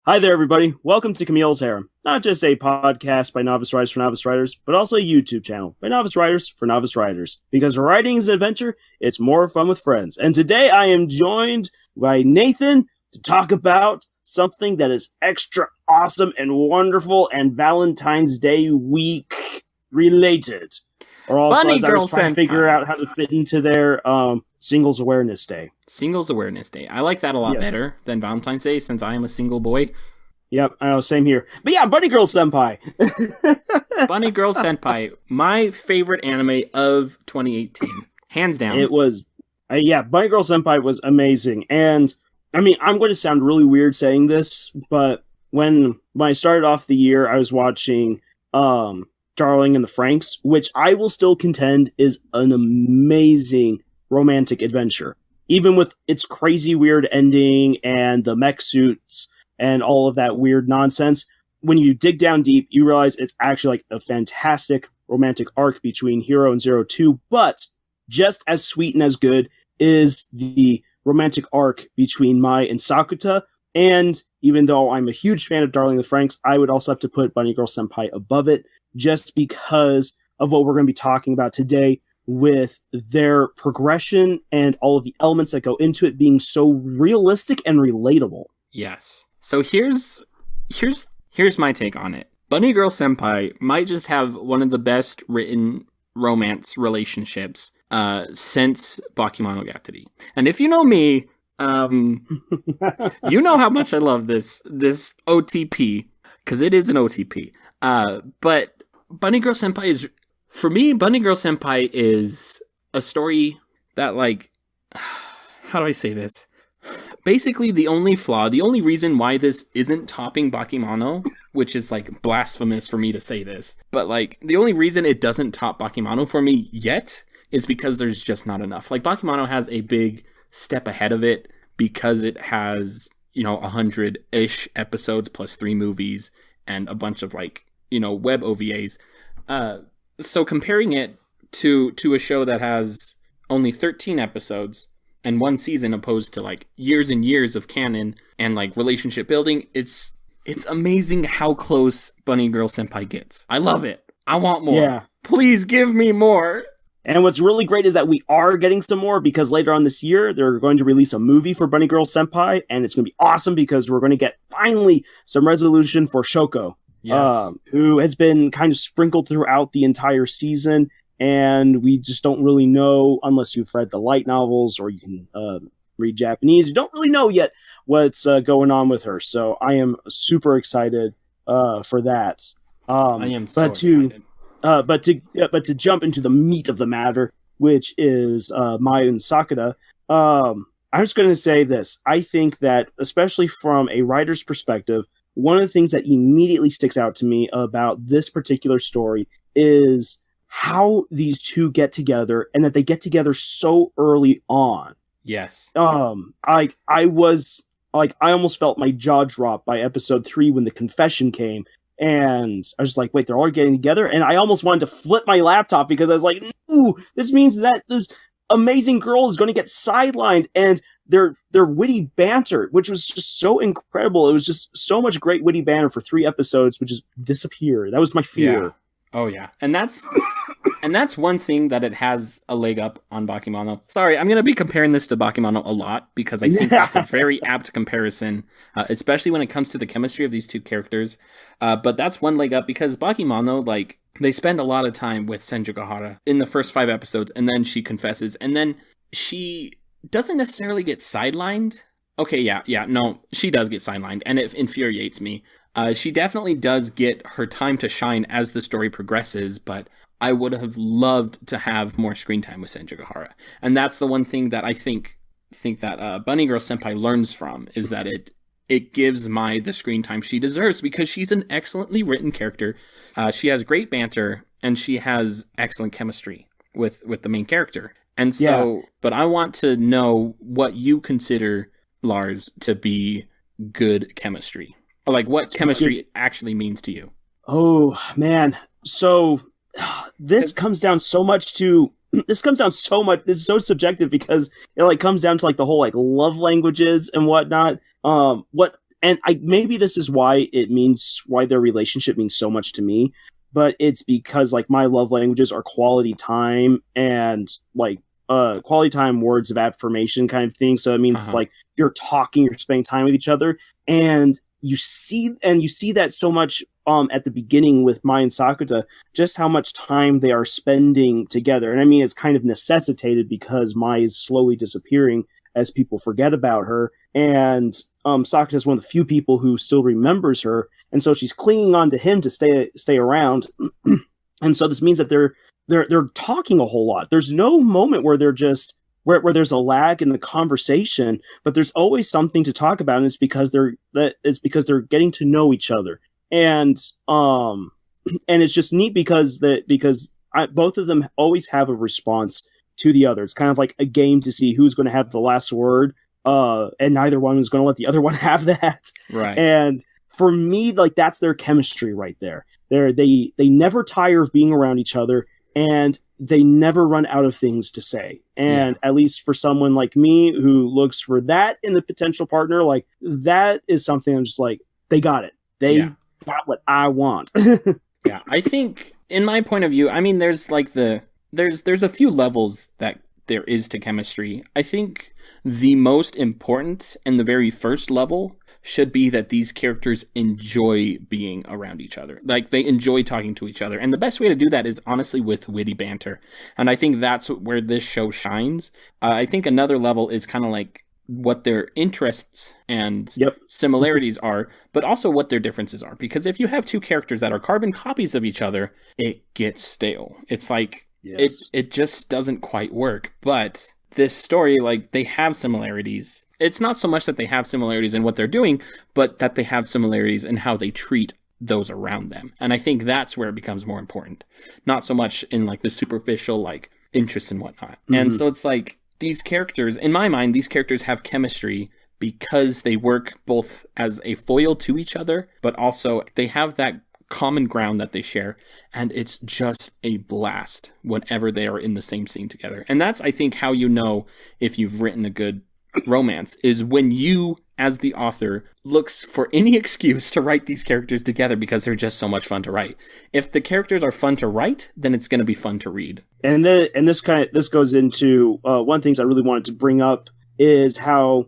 Hi there, everybody. Welcome to Camille's Harem. Not just a podcast by novice writers for novice writers, but also a YouTube channel by novice writers for novice writers. Because writing is an adventure, it's more fun with friends. And today I am joined by Nathan to talk about something that is extra awesome and wonderful and Valentine's Day week related. Or also, Bunny as I Girl was trying to Senpai. figure out how to fit into their Singles Awareness Day. Singles Awareness Day. I like that a lot Yes. better than Valentine's Day since I am a single boy. Yep, I know, same here. But yeah, Bunny Girl Senpai. Bunny Girl Senpai, my favorite anime of 2018. Hands down. It was, Bunny Girl Senpai was amazing. And, I mean, I'm going to sound really weird saying this, but when I started off the year, I was watching Darling in the Franxx, which I will still contend is an amazing romantic adventure. Even with its crazy weird ending and the mech suits and all of that weird nonsense, when you dig down deep, you realize it's actually like a fantastic romantic arc between Hero and Zero Two. But just as sweet and as good is the romantic arc between Mai and Sakuta. And even though I'm a huge fan of Darling in the Franxx, I would also have to put Bunny Girl Senpai above it, just because of what we're going to be talking about today with their progression and all of the elements that go into it being so realistic and relatable. Yes. So here's my take on it. Bunny Girl Senpai might just have one of the best written romance relationships since Bakemonogatari. And if you know me, you know how much I love this OTP, because it is an OTP. But Bunny Girl Senpai is, for me, Bunny Girl Senpai is a story that, like, how do I say this? Basically, the only reason why this isn't topping Bakemono, which is, like, blasphemous for me to say this, but, like, the only reason it doesn't top Bakemono for me yet is because there's just not enough. Like, Bakemono has a big step ahead of it because it has, 100-ish episodes plus 3 movies and a bunch of, like, web OVAs. So comparing it to a show that has only 13 episodes and 1 season opposed to, like, years and years of canon and, like, relationship building, it's amazing how close Bunny Girl Senpai gets. I love it. I want more. Yeah. Please give me more. And what's really great is that we are getting some more, because later on this year, they're going to release a movie for Bunny Girl Senpai, and it's going to be awesome because we're going to get finally some resolution for Shoko. Yes. Who has been kind of sprinkled throughout the entire season, and we just don't really know, unless you've read the light novels or you can read Japanese, you don't really know yet what's going on with her. So I am super excited for that. I am so excited. But to jump into the meat of the matter, which is Mai and Sakuta, I'm just going to say this. I think that, especially from a writer's perspective, one of the things that immediately sticks out to me about this particular story is how these two get together, and that they get together so early on. Yes. I almost felt my jaw drop by episode 3 when the confession came, and I was just like, wait, they're all getting together? And I almost wanted to flip my laptop, because I was like, ooh, this means that this amazing girl is going to get sidelined, and their witty banter, which was just so incredible. It was just so much great witty banter for 3 episodes, which just disappeared. That was my fear. Yeah. Oh yeah. And that's one thing that it has a leg up on Bakemono. Sorry, I'm going to be comparing this to Bakemono a lot because I think that's a very apt comparison, especially when it comes to the chemistry of these two characters. But that's one leg up because Bakemono, like, they spend a lot of time with Senjugahara in the first 5 episodes, and then she confesses, and then she doesn't necessarily get sidelined. Okay, no, she does get sidelined, and it infuriates me. She definitely does get her time to shine as the story progresses, but I would have loved to have more screen time with Senjugahara. And that's the one thing that I think that Bunny Girl Senpai learns from, is that it gives Mai the screen time she deserves, because she's an excellently written character. She has great banter, and she has excellent chemistry with the main character. And so, But I want to know what you consider, Lars, to be good chemistry. Or, like, what chemistry actually means to you. Oh, man. So, this comes down so much to... This is so subjective, because it, like, comes down to, like, the whole, like, love languages and whatnot. What and maybe this is why their relationship means so much to me, but it's because like my love languages are quality time and like quality time, words of affirmation kind of thing. So it means like you're talking, you're spending time with each other, and you see that so much at the beginning with Mai and Sakuta, just how much time they are spending together. And I mean, it's kind of necessitated because Mai is slowly disappearing as people forget about her, and Sakuta is one of the few people who still remembers her, and so she's clinging on to him to stay around. And so this means that they're talking a whole lot. There's no moment where they're just where there's a lag in the conversation, but there's always something to talk about, and it's because they're getting to know each other. And it's just neat because both of them always have a response to the other. It's kind of like a game to see who's going to have the last word, and neither one is going to let the other one have that. Right. And for me, like, that's their chemistry right there. They never tire of being around each other, and they never run out of things to say. And at least for someone like me who looks for that in the potential partner, like, that is something I'm just like, they got it. They got what I want. Yeah, I think, in my point of view, I mean, there's like there's a few levels that there is to chemistry. I think the most important and the very first level should be that these characters enjoy being around each other. Like, they enjoy talking to each other. And the best way to do that is honestly with witty banter. And I think that's where this show shines. I think another level is kind of like what their interests and similarities are, but also what their differences are. Because if you have two characters that are carbon copies of each other, it gets stale. It's like, it just doesn't quite work. But this story, like, they have similarities. It's not so much that they have similarities in what they're doing, but that they have similarities in how they treat those around them. And I think that's where it becomes more important. Not so much in like the superficial, like, interests and whatnot. Mm-hmm. And so it's like, these characters, in my mind, these characters have chemistry because they work both as a foil to each other, but also they have that common ground that they share, and it's just a blast whenever they are in the same scene together. And that's, I think, how you know if you've written a good romance, is when you, as the author, looks for any excuse to write these characters together because they're just so much fun to write. If the characters are fun to write, then it's going to be fun to read. And this goes into one of the things I really wanted to bring up is how